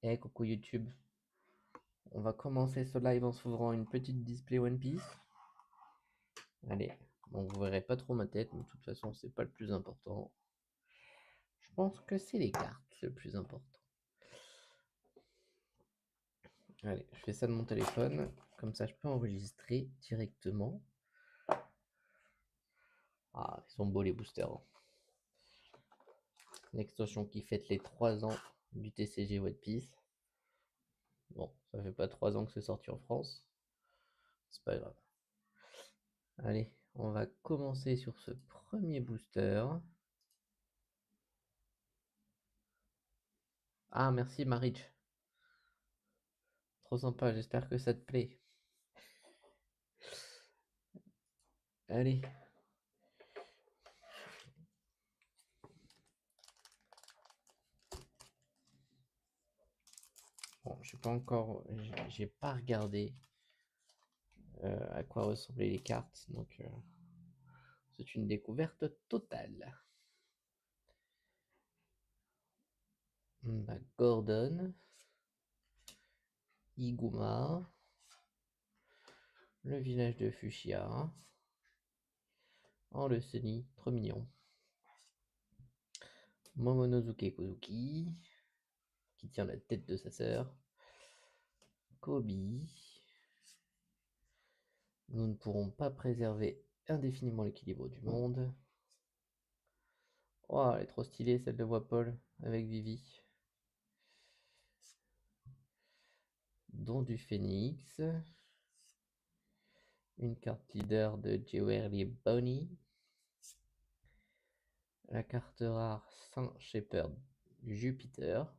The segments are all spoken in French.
Hey, coucou YouTube. On va commencer ce live en s'ouvrant une petite display One Piece. Allez, bon, vous verrez pas trop ma tête, mais de toute façon, c'est pas le plus important. Je pense que c'est les cartes le plus important. Allez, je fais ça de mon téléphone, comme ça je peux enregistrer directement. Ah, ils sont beaux les boosters. Une extension qui fête les 3 ans du TCG One Piece. Bon, ça fait pas 3 ans que c'est sorti en France. C'est pas grave. Allez, on va commencer sur ce premier booster. Ah, merci Marich. Trop sympa, j'espère que ça te plaît. Allez. Bon, j'ai pas regardé à quoi ressemblaient les cartes, donc c'est une découverte totale. Bah, Gordon, Iguma, le village de Fuchsia. Oh, le Sunny, trop mignon. Momonosuke Kozuki, qui tient la tête de sa sœur. Kobe. Nous ne pourrons pas préserver indéfiniment l'équilibre du monde. Oh, elle est trop stylée celle de Wapol avec Vivi. Don du Phénix. Une carte leader de Jewelry Bonnie. La carte rare Saint Shepherd Jupiter.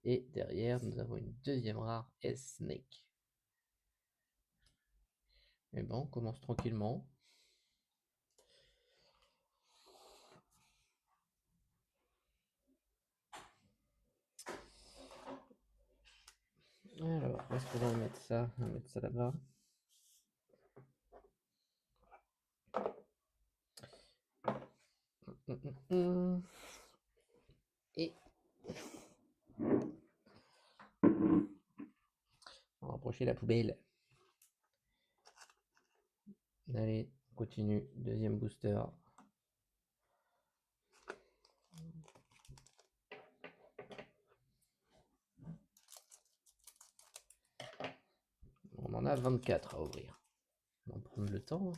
Et derrière, nous avons une deuxième rare S-Snake. Et bon, on commence tranquillement. Alors, où est-ce qu'on va mettre ça? On va mettre ça là-bas. Et on va rapprocher la poubelle. Allez, on continue. Deuxième booster. On en a 24 à ouvrir. On va prendre le temps.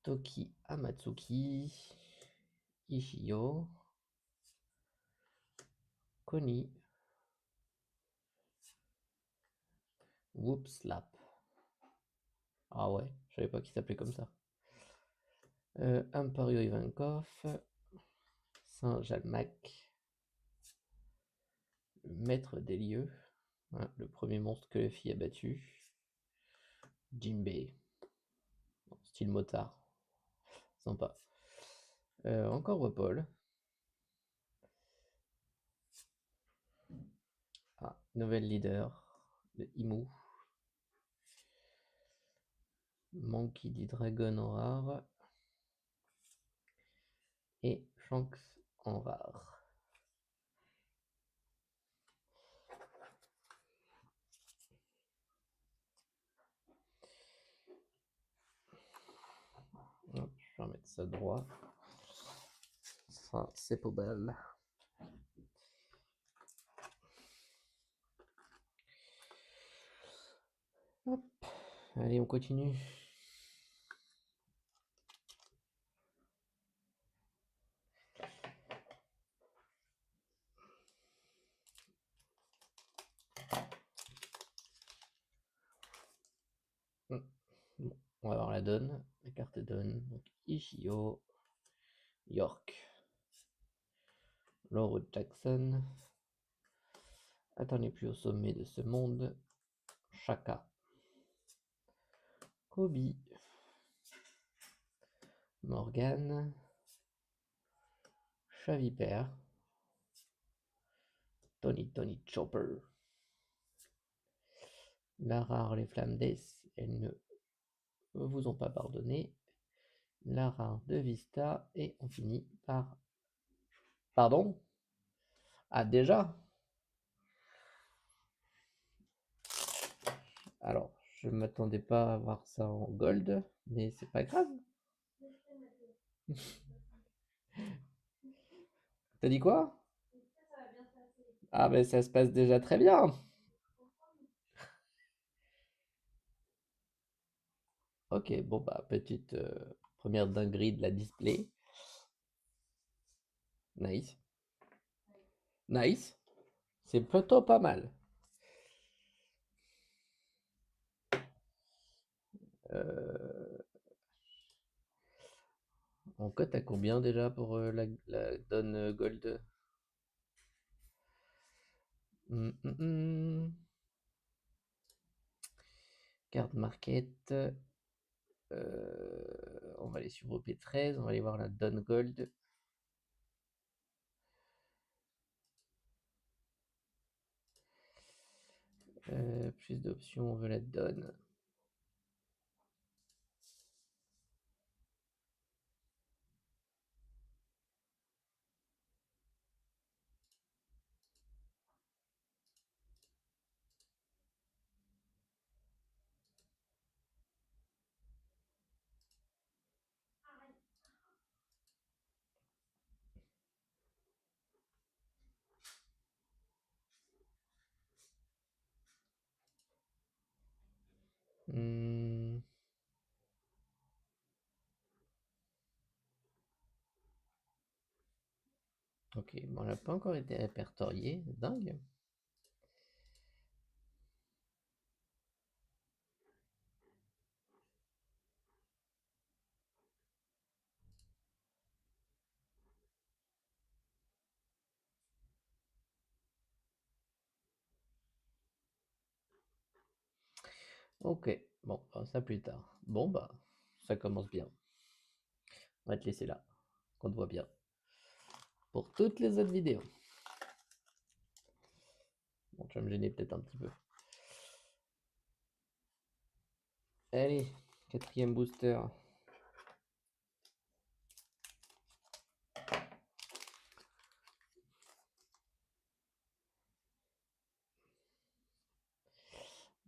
Toki Amatsuki. Ishio. Koni. Whoopslap. Ah ouais, je savais pas qu'il s'appelait comme ça. Ampario Ivankov. Saint-Jalmac. Le maître des lieux. Hein, le premier monstre que Luffy a battu. Jinbei. Style motard. Sympa. Encore Wapol. Ah, nouvelle leader. Le Imu. Monkey D. Dragon en rare. Et Shanks en rare. Hop, je vais remettre ça droit. Ça, c'est pas belle. Hop. Allez, on continue. Bon, on va voir la donne. La carte donne. Donc Ishio, York, Laurel Jackson. Attendez plus au sommet de ce monde. Shaka. Kobe. Morgan. Chaviper. Tony Chopper. La rare les flammes d'Ace, elles ne vous ont pas pardonné. La rare de Vista et on finit par Pardon? Ah, déjà? Alors, je m'attendais pas à voir ça en gold, mais c'est pas grave. T'as dit quoi? Ah, ben ça se passe déjà très bien. Ok, bon bah petite première dinguerie de la display. Nice. Nice. C'est plutôt pas mal. Euh, En cote à combien déjà pour la donne gold? Hum, hum, hum. Card market. On va aller sur OP13, on va aller voir la donne gold. Plus d'options, on veut la donne. Hmm, ok, bon, elle n'a pas encore été répertoriée, c'est dingue. Ok, bon, ça plus tard. Bon bah, ça commence bien. On va te laisser là, qu'on te voit bien. Pour toutes les autres vidéos. Bon, tu vas me gêner peut-être un petit peu. Allez, quatrième booster.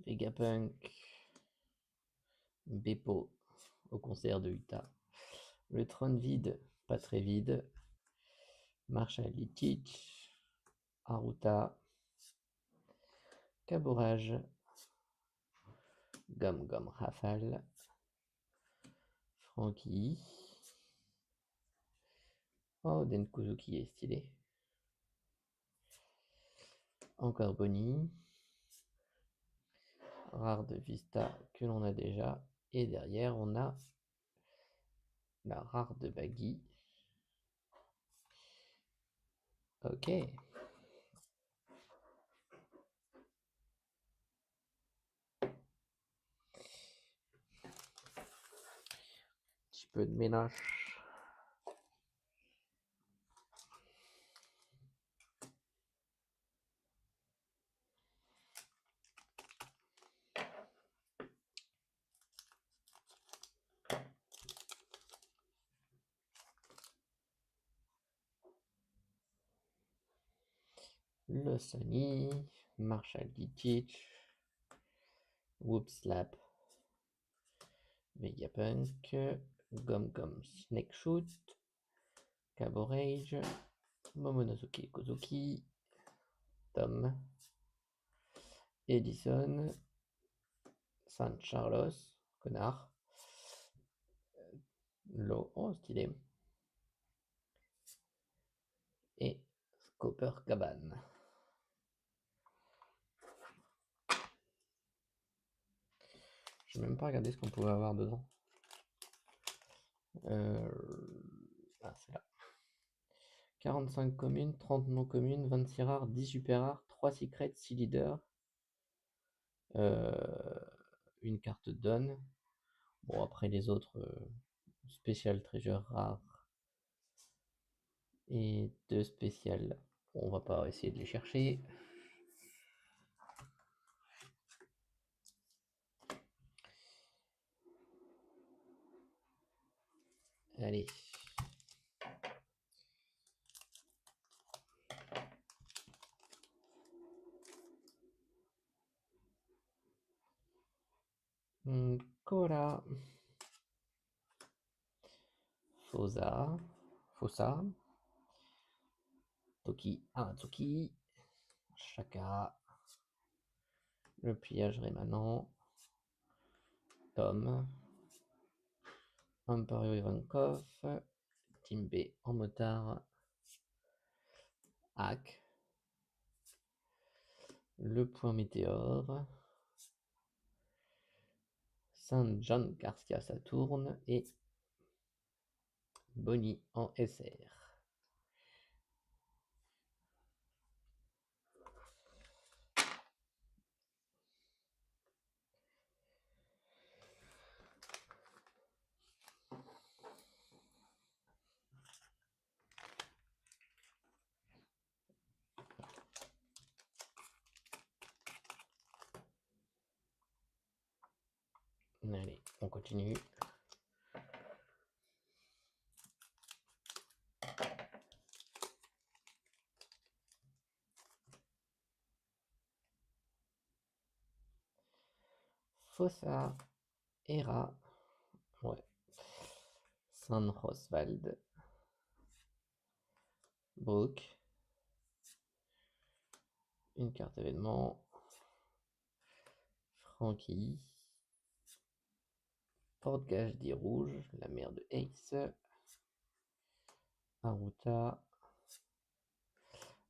Vegapunk. Beppo au concert de Utah. Le trône vide, pas très vide. Marshall Litic. Aruta. Cabourage. Gum Gum Rafale. Frankie. Oh, Denkuzuki est stylé. Encore Bonnie. Rare de Vista que l'on a déjà. Et derrière, on a la rare de Baggy. Ok. Petit peu de ménage. Le Sony. Marshall Litic. Whoop Slap. Vegapunk. Gum Gum Snake Shoot. Cabo Rage. Momonosuke Kozuki. Tom. Edison. San Carlos. Connard. Lo. Oh, stylé. Et Coppercabane. Je n'ai même pas regardé ce qu'on pouvait avoir dedans. Ah, c'est là. 45 communes, 30 non communes, 26 rares, 10 super rares, 3 secrets, 6 leaders. Une carte donne. Bon, après les autres, spécial treasure rare et 2 spéciales. Bon, on va pas essayer de les chercher. Allez. Cola. Fosa. Fossa. Toki. Amatsuki. Shaka. Le pliage rémanent. Tom. Ampario Ivankov. Team B en motard. Hack. Le point météore. Saint John Garcia Saturne et Bonnie en SR. Allez, on continue. Fossa, Hera, ouais. San Roswald, Brook, une carte événement, Frankie, Porte-Gage dit rouge, la mère de Ace, Aruta,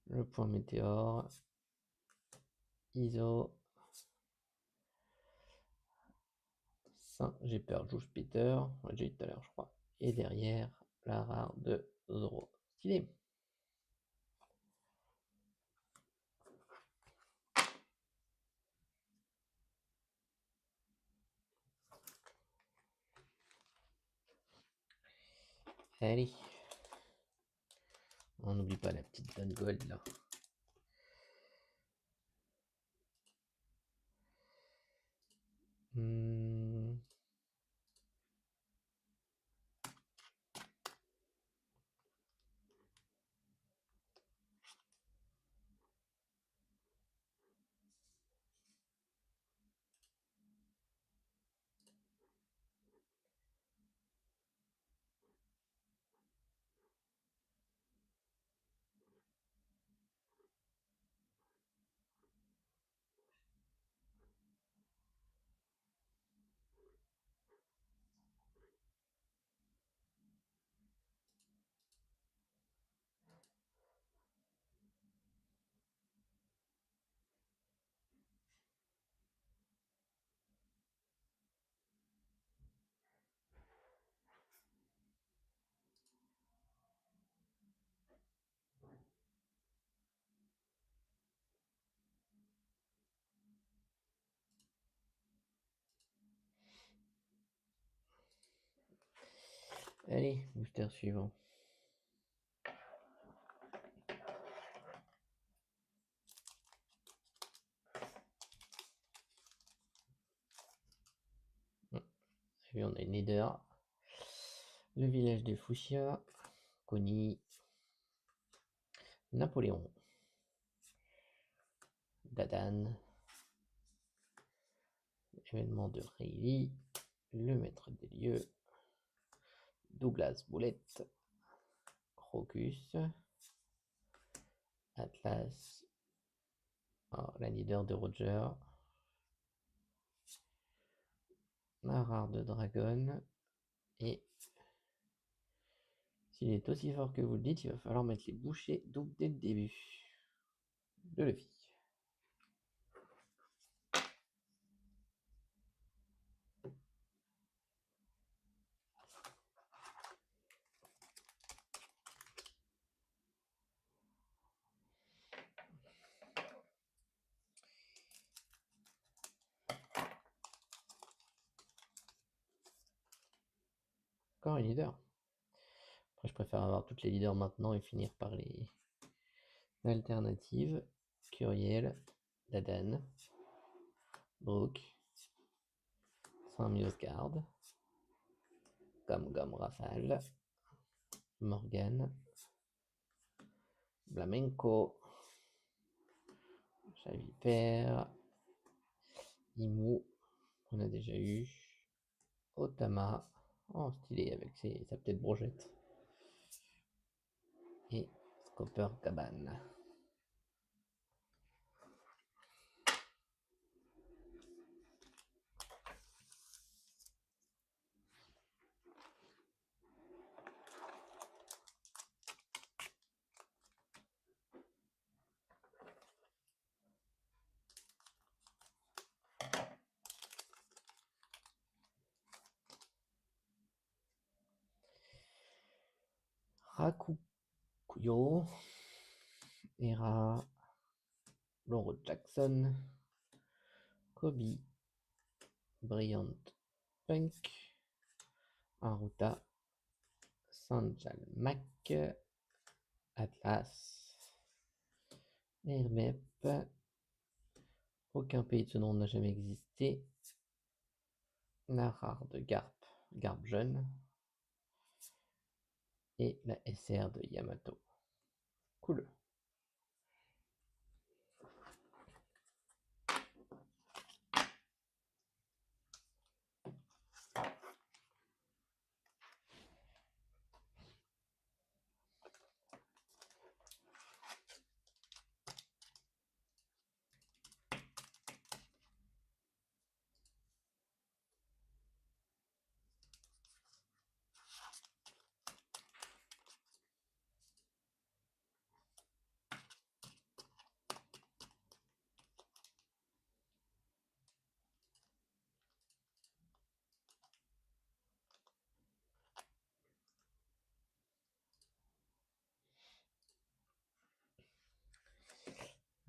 le point météore, Iso, Saint, j'ai peur, Juice Peter, j'ai eu tout à l'heure je crois, et derrière la rare de Zoro. Stylé. Allez. On n'oublie pas la petite Don Gold là. Allez, booster suivant. Et on a une leader. Le village de Fuchsia, Connie, Napoléon, Dadan, événement de Rayleigh, le maître des lieux, Douglas Boulette, Crocus, Atlas, la leader de Roger, la rare de Dragon, et s'il est aussi fort que vous le dites, il va falloir mettre les bouchées doubles dès le début. De Luffy. Encore un leader. Après, je préfère avoir toutes les leaders maintenant et finir par les alternatives. Curiel, Dadan, Brooke, Saint-Miosgard, Gom Rafale, Morgan, Flamenco, Chavipère, Imou, On a déjà eu Otama, en stylé avec sa petite brochette. Et Copacabana. Rakuyo, Era, Lauro Jackson, Kobe, Bryant Punk, Aruta, Sanjal Mac, Atlas, Hermep, aucun pays de ce nom n'a jamais existé, Narar de Garp jeune, et la SR de Yamato. Cool.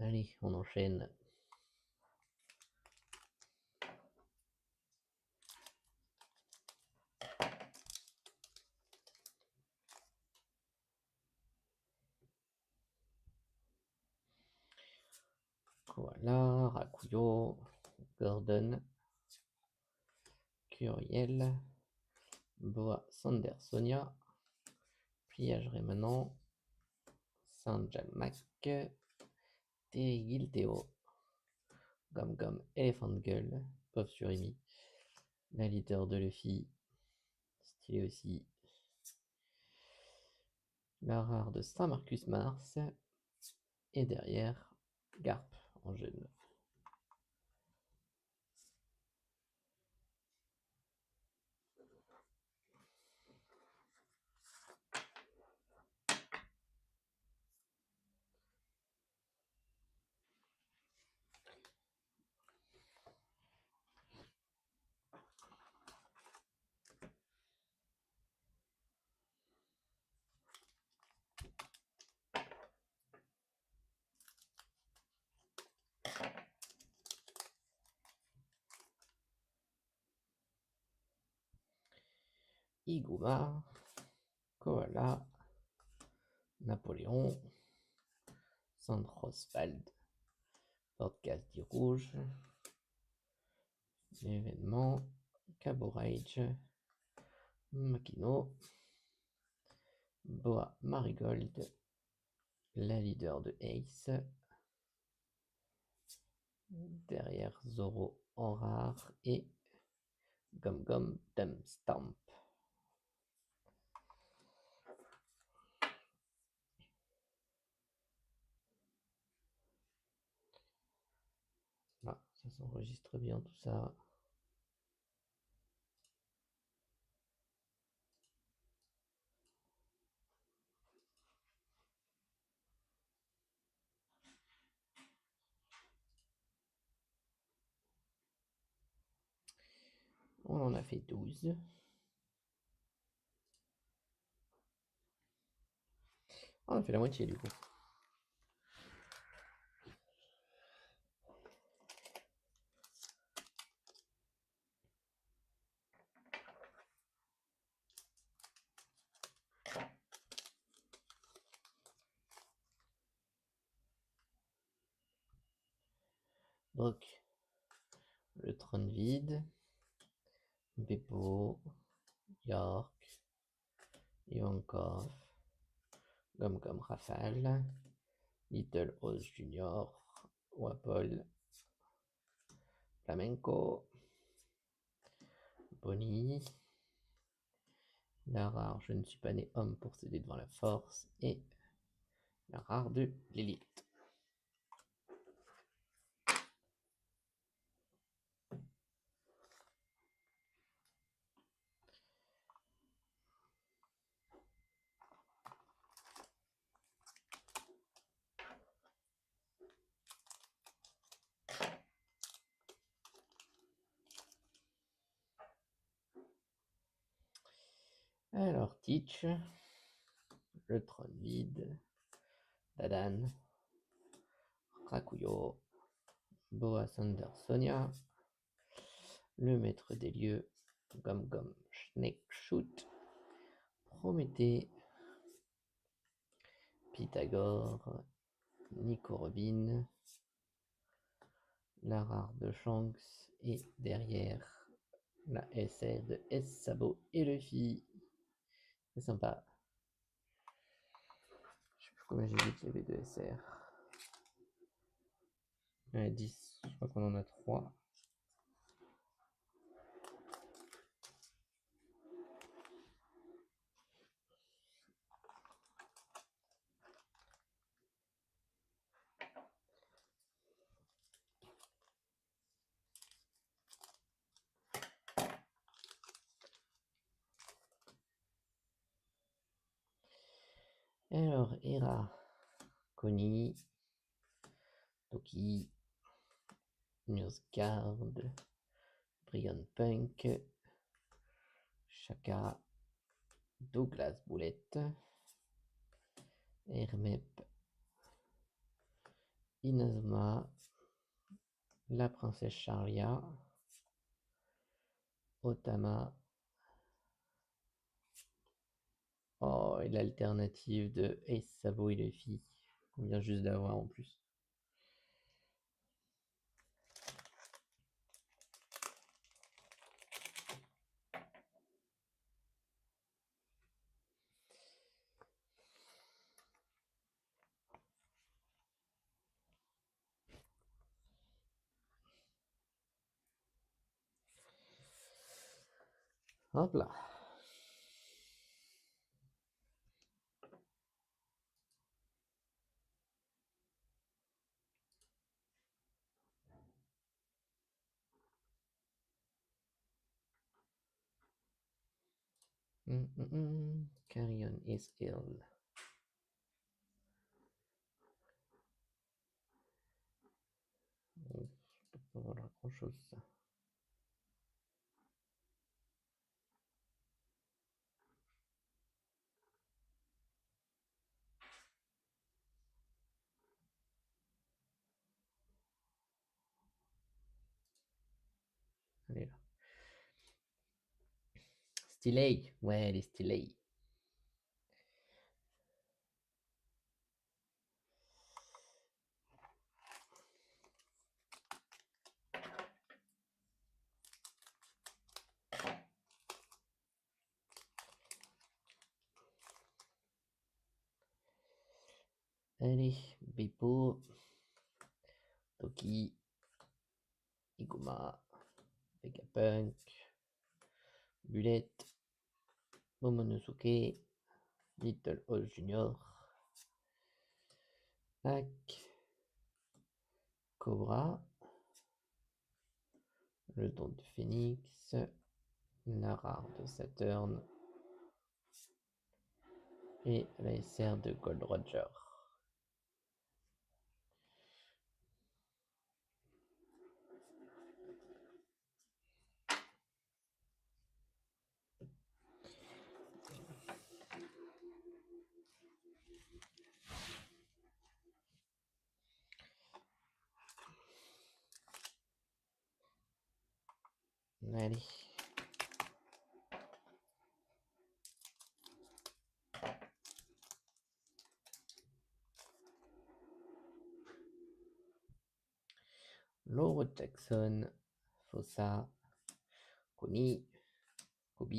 Allez, on enchaîne. Voilà, Rakuyo, Gordon, Curiel, Boa Sandersonia, Pliage rémanent, Saint-Jalmac, Terigil Gom Gom Elephant Gull, Pauvre Surimi, la leader de Luffy, stylé aussi, la rare de Saint-Marcus Mars, et derrière, Garp en jeune. Iguma, Koala, Napoléon, Sandroswald, Podcast du Rouge, événement, Cabo Rage, Makino, Boa Marigold, la leader de Ace, derrière Zoro en rare et Gom Gom Stamp. Ah, ça s'enregistre bien tout ça. On en a fait 12. On a fait la moitié du coup. Donc, le trône vide, Beppo, York, Ivankov, Gom Gom Rafale, Little Oz Junior, Wapol, Flamenco, Bonnie. La rare, je ne suis pas né homme pour céder devant la force. Et la rare de l'élite. Alors, Teach, le trône vide, Dadan, Rakuyo, Boa Sandersonia, le maître des lieux, Gom Gom Snake Shoot, Prométhée, Pythagore, Nico Robin, la rare de Shanks et derrière la SR de S-Sabo et Luffy. C'est sympa. Je sais plus combien j'ai dit qu'il y avait de SR. Ouais, 10, je crois qu'on en a 3. Alors, Hera, Connie, Toki, Newsguard, Brian Punk, Shaka, Douglas Boulette, Hermep, Inazuma, la princesse Charlia, Otama. Oh, et l'alternative de Ace Sabo et Luffy, qu'on vient juste d'avoir en plus. Hop là. Carrion is ill. Je peux pas voir grand chose ça. Elle est là. Stylé. Ouais, elle est stylée. Allez, Beppo, Toki, Iguma, Vegapunk, Bulette, Momonosuke, Little Oz Junior, Hack, Cobra, le don de Phoenix, la rare de Saturn et la SR de Gold Roger. Allez. Laura Jackson, Fossa, Connie, Kobe,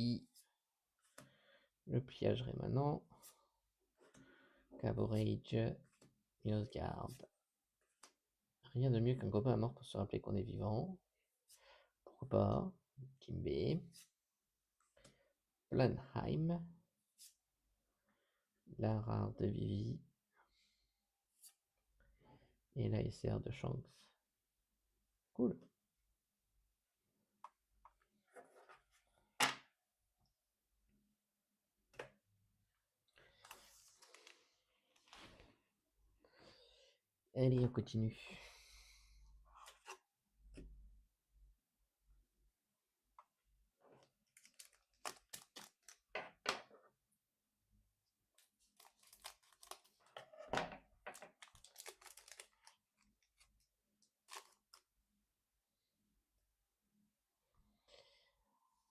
le pliage rémanent, Caborage, Newsguard. Rien de mieux qu'un copain à mort pour se rappeler qu'on est vivant. Pourquoi pas? Kimbe, Blenheim. La rare de Vivi. Et la SR de Shanks. Cool. Allez, on continue.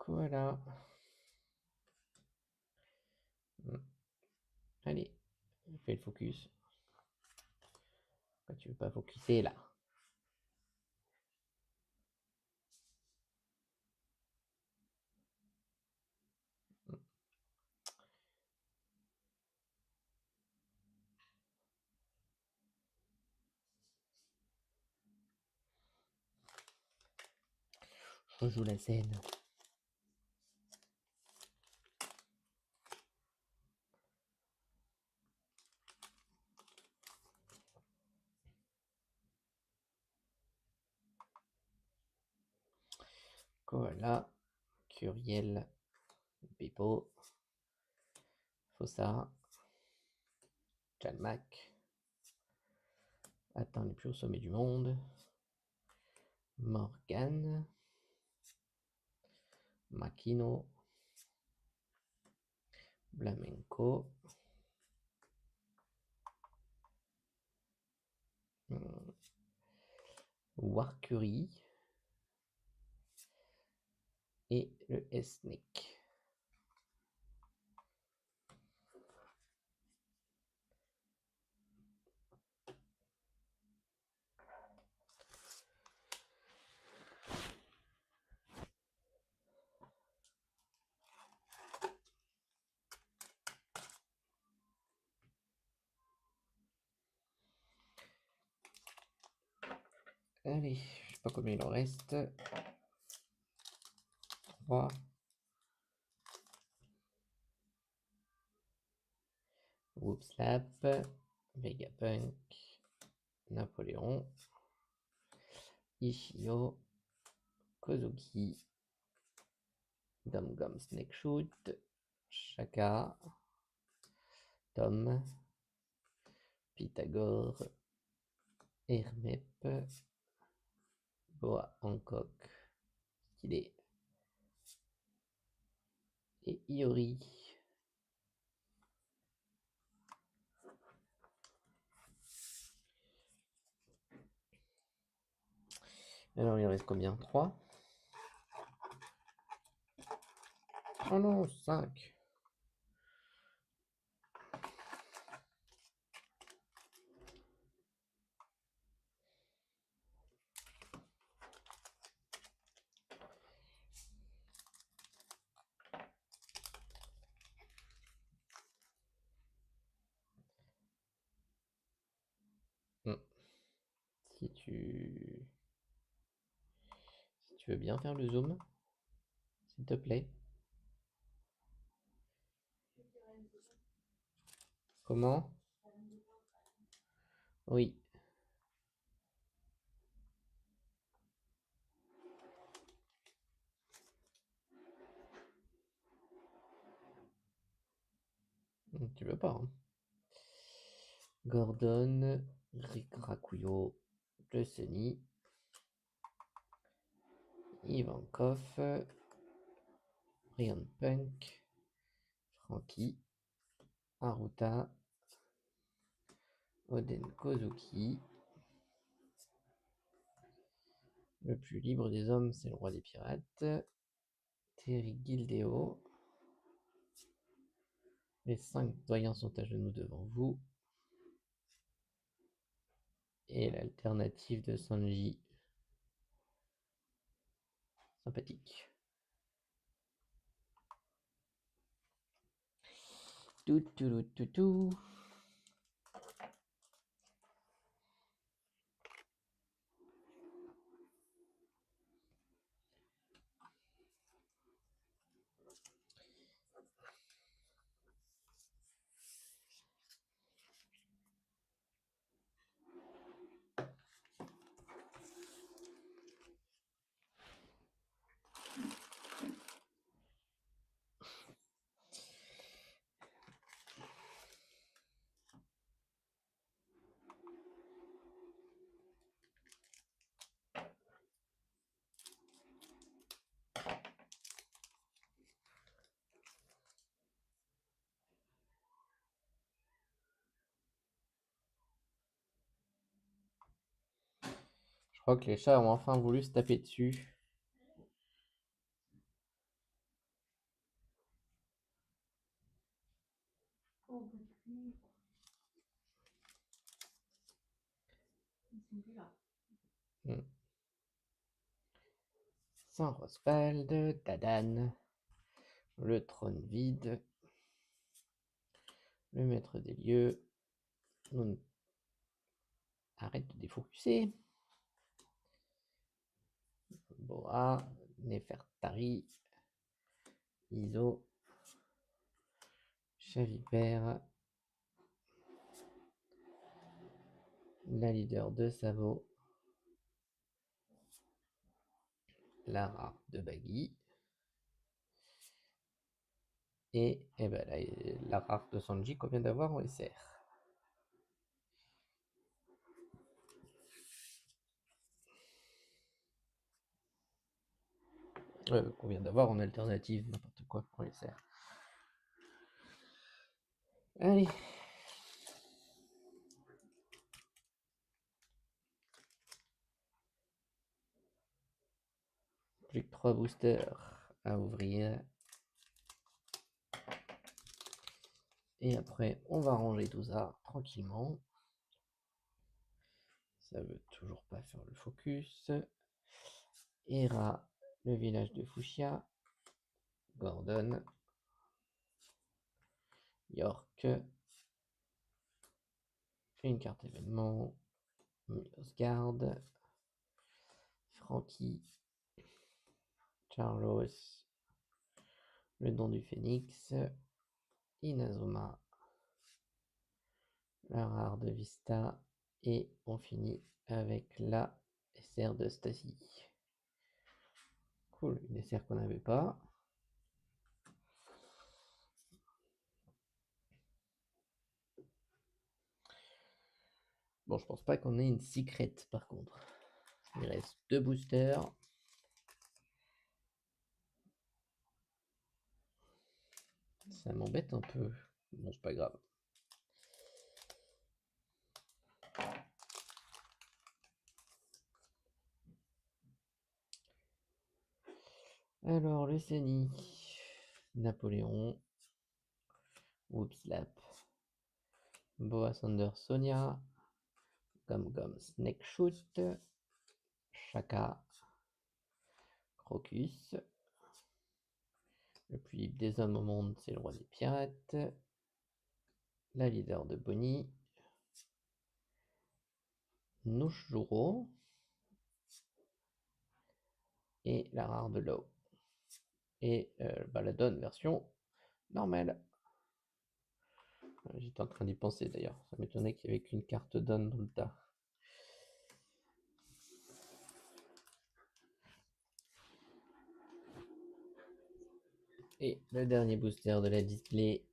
Voilà. Allez, fais le focus. Pourquoi tu veux pas focuser là? Je rejoue la scène. Koala, Curiel, Beppo, Fossa, Jalmac, atteint les plus hauts sommets du monde, Morgan, Makino, Blamenco, Warcury et le S-Snake. Allez, je sais pas combien il en reste. 3. Whoopslap, Vegapunk, Napoléon, Ishio, Kozuki, Gum Snake Shoot, Shaka, Tom, Pythagore, Hermep, Boa Hancock, Stylé, et Iori. Alors il en reste combien? 3? Oh non, 5. Si tu veux bien faire le zoom, s'il te plaît. Comment? Oui. Tu veux pas, hein. Gordon, Rick Rakuyo, Josseny, Ivankov, Brian Punk, Frankie, Haruta, Oden Kozuki. Le plus libre des hommes, c'est le roi des pirates. Terry Gildeo. Les 5 doyens sont à genoux devant vous. Et l'alternative de Sanji. Sympathique. Tout. crois que les chats ont enfin voulu se taper dessus. Hmm. Sans Roswald, Dadan, le trône vide, le maître des lieux. Arrête de défocuser. Boa, Nefertari, Iso, Chavipère, la leader de Savo, Lara de Bagui, et ben, la rare de Sanji qu'on vient d'avoir en SR. Qu'on vient d'avoir en alternative, n'importe quoi pour les SR. Allez. Plus que 3 boosters à ouvrir. Et après, on va ranger tout ça tranquillement. Ça veut toujours pas faire le focus. Hera, le village de Fuchsia. Gordon. York. Une carte événement. Miosgard. Frankie. Charlos. Le don du phénix. Inazuma. La rare de Vista. Et on finit avec la SR de Stacy. Cool, une SR qu'on n'avait pas. Bon, je pense pas qu'on ait une secret par contre. Il reste 2 boosters. Ça m'embête un peu. Bon, c'est pas grave. Alors, le CENI. Napoléon. Whoopslap. Boa Sander Sonia. Gum Gum Snake Shoot. Chaka. Crocus. Le plus libre des hommes au monde, c'est le roi des pirates. La leader de Bonnie. Nouchjuro. Et la rare de Low. Et la donne version normale. J'étais en train d'y penser d'ailleurs. Ça m'étonnait qu'il n'y avait qu'une carte donne dans le tas. Et le dernier booster de la display.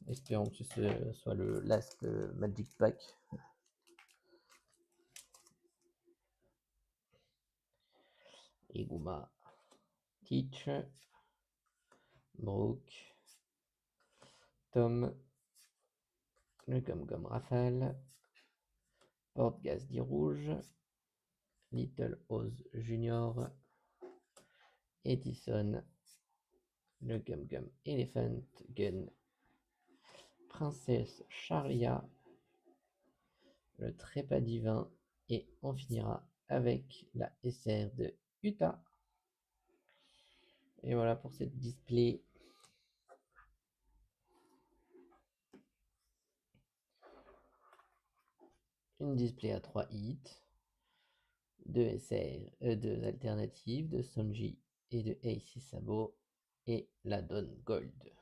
Espérons que ce soit le last Magic Pack. Iguma, Teach, Brooke, Tom, le Gum Gum Rafale, Porte-Gaz dit rouge, Little Oz Junior, Edison, le Gum Gum Elephant Gun, Princesse Charlia, le Trépas Divin, et on finira avec la SR de Utah. Et voilà pour cette display. Une display à 3 hits, 2 SR, 2 alternatives de Sonji et de Ace Sabo, et la donne Gold.